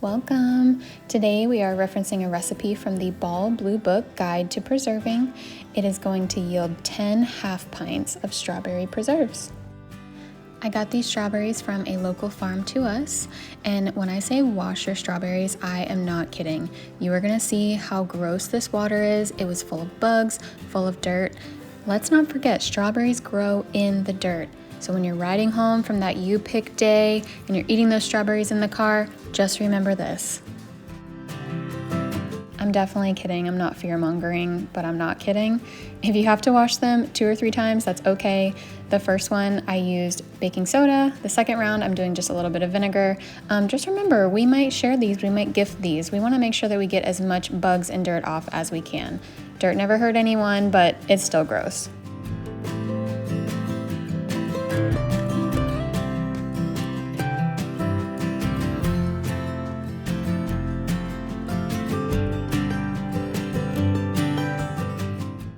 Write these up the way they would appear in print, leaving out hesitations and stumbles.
Welcome! Today we are referencing a recipe from the Ball Blue Book Guide to Preserving. It is going to yield 10 half pints of strawberry preserves. I got these strawberries from a local farm to us, and when I say wash your strawberries, I am not kidding. You are going to see how gross this water is. It was full of bugs, full of dirt. Let's not forget, strawberries grow in the dirt. So when you're riding home from that you pick day and you're eating those strawberries in the car, just remember this. I'm definitely kidding. I'm not fear-mongering, but I'm not kidding. If you have to wash them 2 or 3 times, that's okay. The first one, I used baking soda. The second round, I'm doing just a little bit of vinegar. Just remember, we might share these, we might gift these. We want to make sure that we get as much bugs and dirt off as we can. Dirt never hurt anyone, but it's still gross.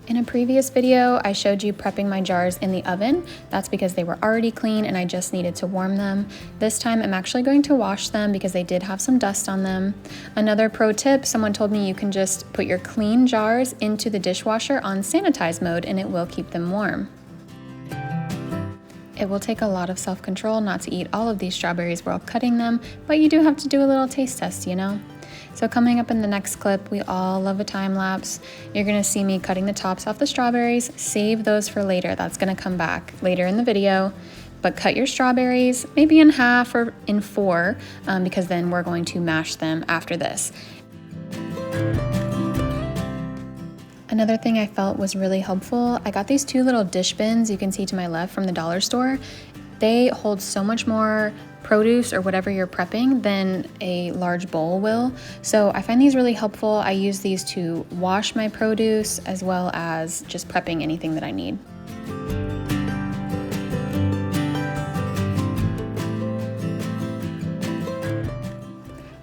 In a previous video, I showed you prepping my jars in the oven. That's because they were already clean and I just needed to warm them. This time I'm actually going to wash them because they did have some dust on them. Another pro tip, someone told me you can just put your clean jars into the dishwasher on sanitize mode and it will keep them warm. It will take a lot of self-control not to eat all of these strawberries while cutting them, but you do have to do a little taste test, you know? So coming up in the next clip, we all love a time lapse. You're gonna see me cutting the tops off the strawberries. Save those for later. That's gonna come back later in the video. But cut your strawberries maybe in half or in 4 because then we're going to mash them after this. Another thing I felt was really helpful, I got these 2 little dish bins you can see to my left from the dollar store. They hold so much more produce or whatever you're prepping than a large bowl will. So I find these really helpful. I use these to wash my produce as well as just prepping anything that I need.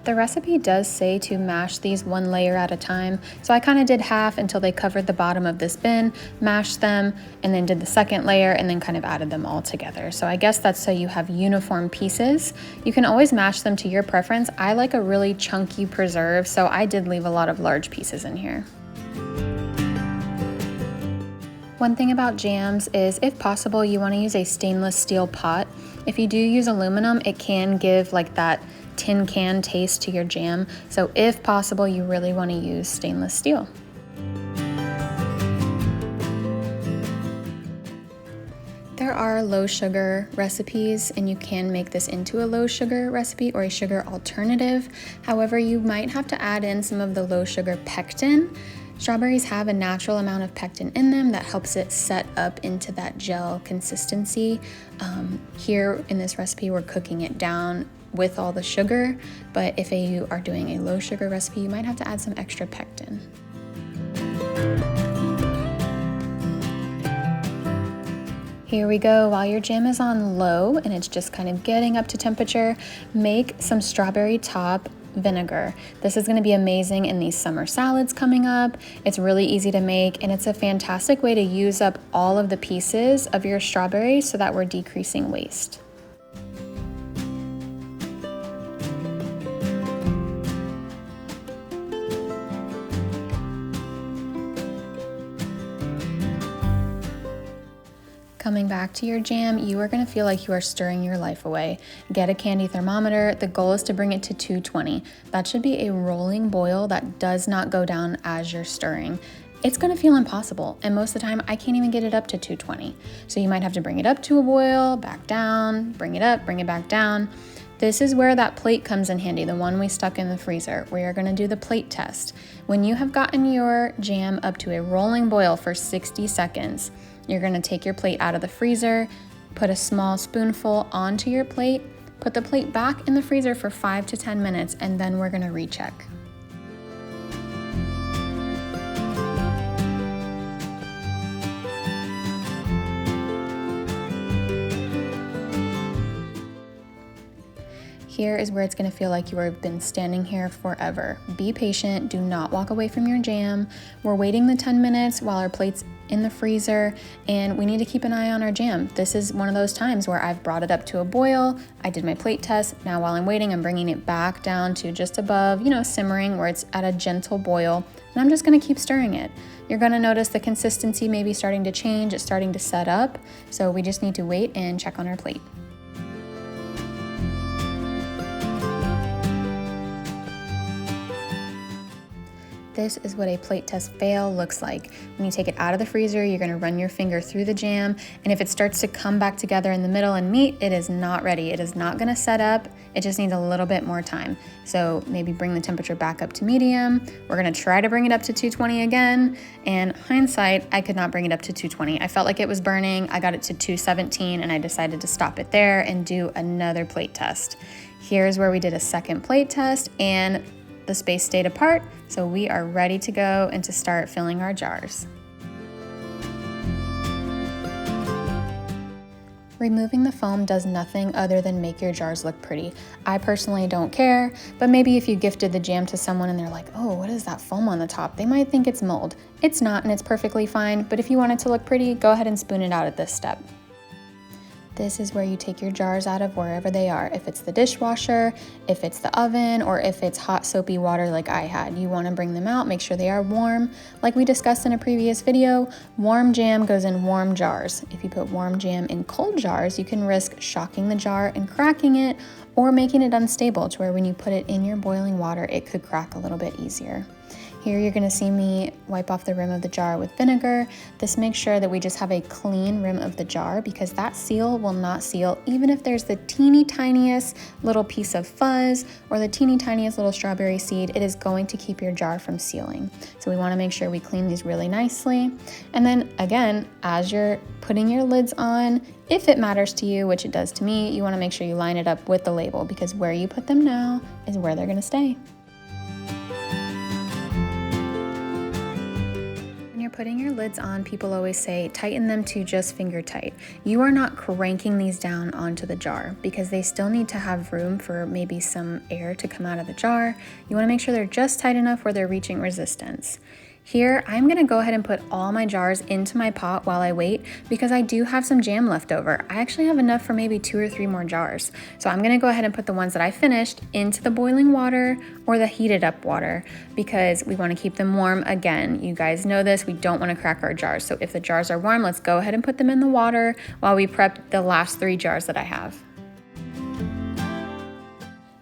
The recipe does say to mash these 1 layer at a time, so I kind of did half until they covered the bottom of this bin, mashed them, and then did the second layer and then kind of added them all together. So I guess that's so you have uniform pieces. You can always mash them to your preference. I like a really chunky preserve, so I did leave a lot of large pieces in here. One thing about jams is, if possible, you want to use a stainless steel pot. If you do use aluminum, it can give like that tin can taste to your jam. So if possible, you really want to use stainless steel. There are low sugar recipes and you can make this into a low sugar recipe or a sugar alternative. However, you might have to add in some of the low sugar pectin. Strawberries have a natural amount of pectin in them that helps it set up into that gel consistency. Here in this recipe, we're cooking it down with all the sugar, but if you are doing a low sugar recipe, you might have to add some extra pectin. Here we go. While your jam is on low and it's just kind of getting up to temperature, make some strawberry top vinegar. This is going to be amazing in these summer salads coming up. It's really easy to make and it's a fantastic way to use up all of the pieces of your strawberries so that we're decreasing waste. Coming back to your jam, you are going to feel like you are stirring your life away. Get a candy thermometer. The goal is to bring it to 220. That should be a rolling boil that does not go down as you're stirring. It's going to feel impossible, and most of the time I can't even get it up to 220. So you might have to bring it up to a boil, back down, bring it up, bring it back down. This is where that plate comes in handy, the one we stuck in the freezer. We are going to do the plate test. When you have gotten your jam up to a rolling boil for 60 seconds, you're going to take your plate out of the freezer, put a small spoonful onto your plate, put the plate back in the freezer for 5 to 10 minutes, and then we're going to recheck. Here is where it's going to feel like you have been standing here forever. Be patient. Do not walk away from your jam. We're waiting the 10 minutes while our plate's in the freezer, and we need to keep an eye on our jam. This is one of those times where I've brought it up to a boil, I did my plate test, now while I'm waiting, I'm bringing it back down to just above, simmering where it's at a gentle boil, and I'm just gonna keep stirring it. You're gonna notice the consistency may be starting to change, it's starting to set up, so we just need to wait and check on our plate. This is what a plate test fail looks like. When you take it out of the freezer, you're gonna run your finger through the jam, and if it starts to come back together in the middle and meet, it is not ready. It is not gonna set up. It just needs a little bit more time. So maybe bring the temperature back up to medium. We're gonna try to bring it up to 220 again, and hindsight, I could not bring it up to 220. I felt like it was burning. I got it to 217, and I decided to stop it there and do another plate test. Here's where we did a second plate test, and the space stayed apart, so we are ready to go and to start filling our jars. Removing the foam does nothing other than make your jars look pretty. I personally don't care, but maybe if you gifted the jam to someone and they're like, oh, what is that foam on the top? They might think it's mold. It's not, and it's perfectly fine, but if you want it to look pretty, go ahead and spoon it out at this step. This is where you take your jars out of wherever they are. If it's the dishwasher, if it's the oven, or if it's hot soapy water like I had. You want to bring them out, make sure they are warm. Like we discussed in a previous video, warm jam goes in warm jars. If you put warm jam in cold jars, you can risk shocking the jar and cracking it, or making it unstable to where when you put it in your boiling water, it could crack a little bit easier. Here you're gonna see me wipe off the rim of the jar with vinegar. This makes sure that we just have a clean rim of the jar, because that seal will not seal even if there's the teeny tiniest little piece of fuzz or the teeny tiniest little strawberry seed. It is going to keep your jar from sealing. So we wanna make sure we clean these really nicely. And then again, as you're putting your lids on, if it matters to you, which it does to me, you wanna make sure you line it up with the label, because where you put them now is where they're gonna stay. Putting your lids on, people always say tighten them to just finger tight. You are not cranking these down onto the jar, because they still need to have room for maybe some air to come out of the jar. You want to make sure they're just tight enough where they're reaching resistance. Here, I'm gonna go ahead and put all my jars into my pot while I wait, because I do have some jam left over. I actually have enough for maybe 2 or 3 more jars. So I'm gonna go ahead and put the ones that I finished into the boiling water or the heated up water, because we wanna keep them warm. Again, you guys know this, we don't wanna crack our jars. So if the jars are warm, let's go ahead and put them in the water while we prep the last 3 jars that I have.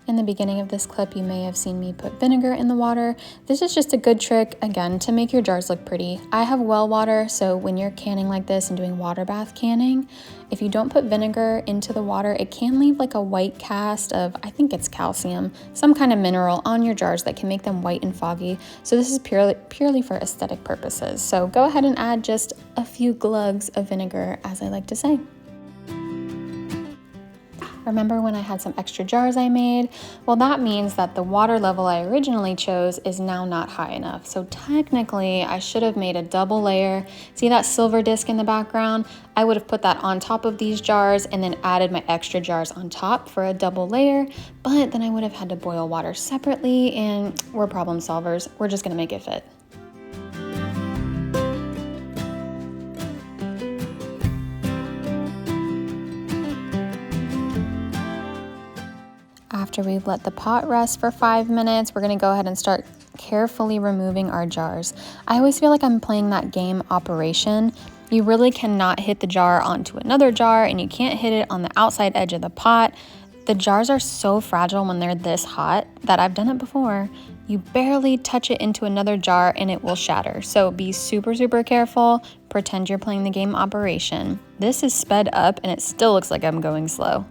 In the beginning of this clip, you may have seen me put vinegar in the water. This is just a good trick, again, to make your jars look pretty. I have well water, so when you're canning like this and doing water bath canning, if you don't put vinegar into the water, it can leave like a white cast of, I think it's calcium, some kind of mineral on your jars that can make them white and foggy. So this is purely for aesthetic purposes. So go ahead and add just a few glugs of vinegar, as I like to say. Remember when I had some extra jars I made? Well, that means that the water level I originally chose is now not high enough. So technically, I should have made a double layer. See that silver disc in the background? I would have put that on top of these jars and then added my extra jars on top for a double layer, but then I would have had to boil water separately, and we're problem solvers. We're just gonna make it fit. After we've let the pot rest for 5 minutes, we're gonna go ahead and start carefully removing our jars. I always feel like I'm playing that game Operation. You really cannot hit the jar onto another jar, and you can't hit it on the outside edge of the pot. The jars are so fragile when they're this hot that I've done it before. You barely touch it into another jar and it will shatter. So be super, super careful. Pretend you're playing the game Operation. This is sped up and it still looks like I'm going slow.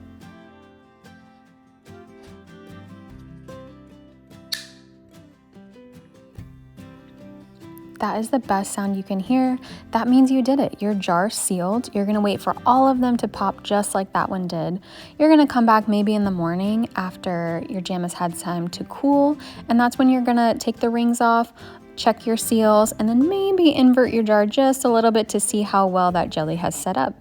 That is the best sound you can hear. That means you did it. Your jar's sealed. You're gonna wait for all of them to pop just like that one did. You're gonna come back maybe in the morning after your jam has had time to cool, and that's when you're gonna take the rings off, check your seals, and then maybe invert your jar just a little bit to see how well that jelly has set up.